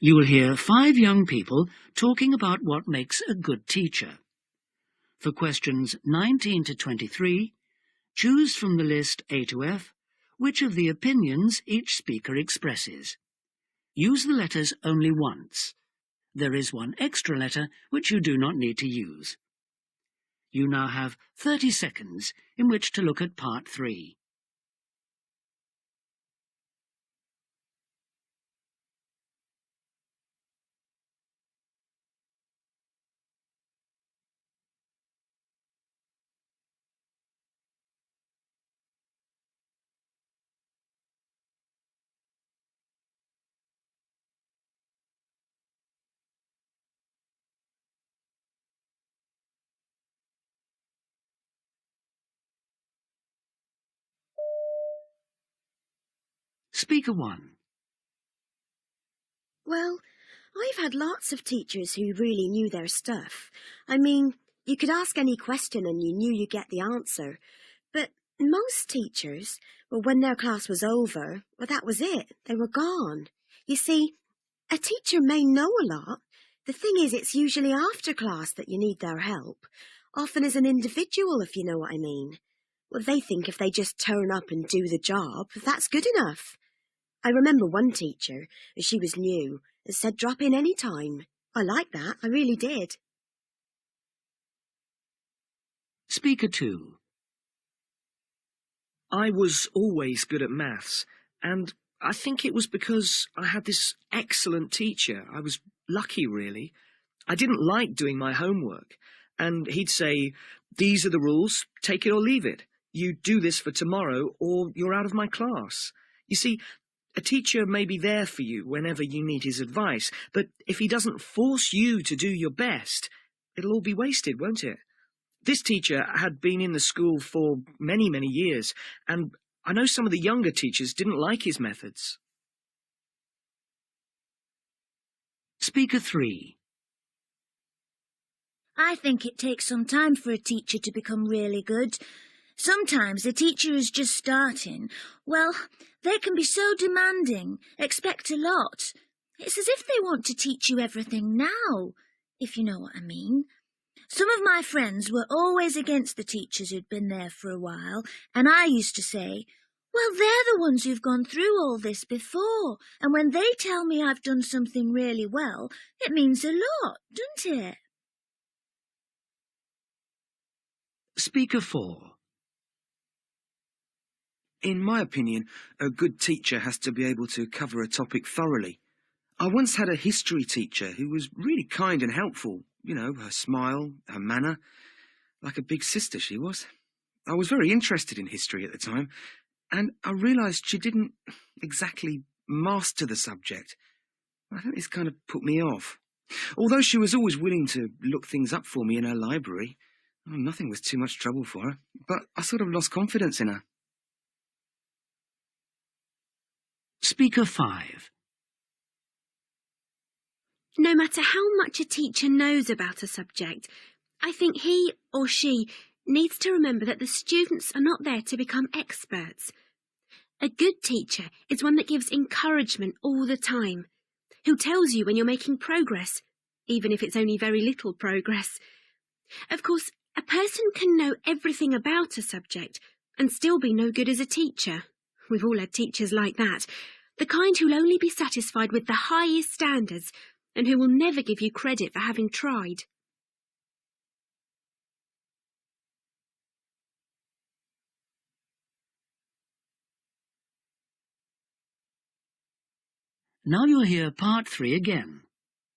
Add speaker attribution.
Speaker 1: You will hear 5 young people talking about what makes a good teacher. For questions 19 to 23, choose from the list A to F which of the opinions each speaker expresses. Use the letters only once. There is one extra letter which you do not need to use. You now have 30 seconds in which to look at part 3. Speaker 1.
Speaker 2: Well, I've had lots of teachers who really knew their stuff. I mean, you could ask any question and you knew you'd get the answer. But most teachers, well, when their class was over, well, that was it. They were gone. You see, a teacher may know a lot. The thing is, it's usually after class that you need their help. Often as an individual, if you know what I mean. Well, they think if they just turn up and do the job, that's good enough. I remember one teacher, she was new, and said drop in any time. I liked that, I really did.
Speaker 1: Speaker 2.
Speaker 3: I was always good at maths, and I think it was because I had this excellent teacher. I was lucky, really. I didn't like doing my homework, and he'd say, "These are the rules, take it or leave it. You do this for tomorrow, or you're out of my class." You see, a teacher may be there for you whenever you need his advice, but if he doesn't force you to do your best, it'll all be wasted, won't it? This teacher had been in the school for many, many years, and I know some of the younger teachers didn't like his methods.
Speaker 1: Speaker 3.
Speaker 4: I think it takes some time for a teacher to become really good. Sometimes a teacher is just starting. Well, they can be so demanding, expect a lot. It's as if they want to teach you everything now, if you know what I mean. Some of my friends were always against the teachers who'd been there for a while, and I used to say, well, they're the ones who've gone through all this before, and when they tell me I've done something really well, it means a lot, doesn't it?
Speaker 1: Speaker 4.
Speaker 5: In my opinion, a good teacher has to be able to cover a topic thoroughly. I once had a history teacher who was really kind and helpful. You know, her smile, her manner, like a big sister she was. I was very interested in history at the time, and I realised she didn't exactly master the subject. I think this kind of put me off. Although she was always willing to look things up for me in her library, nothing was too much trouble for her, but I sort of lost confidence in her.
Speaker 1: Speaker 5.
Speaker 6: No matter how much a teacher knows about a subject, I think he or she needs to remember that the students are not there to become experts. A good teacher is one that gives encouragement all the time, who tells you when you're making progress, even if it's only very little progress. Of course, a person can know everything about a subject and still be no good as a teacher. We've all had teachers like that, the kind who'll only be satisfied with the highest standards and who will never give you credit for having tried.
Speaker 1: Now you'll hear part 3 again.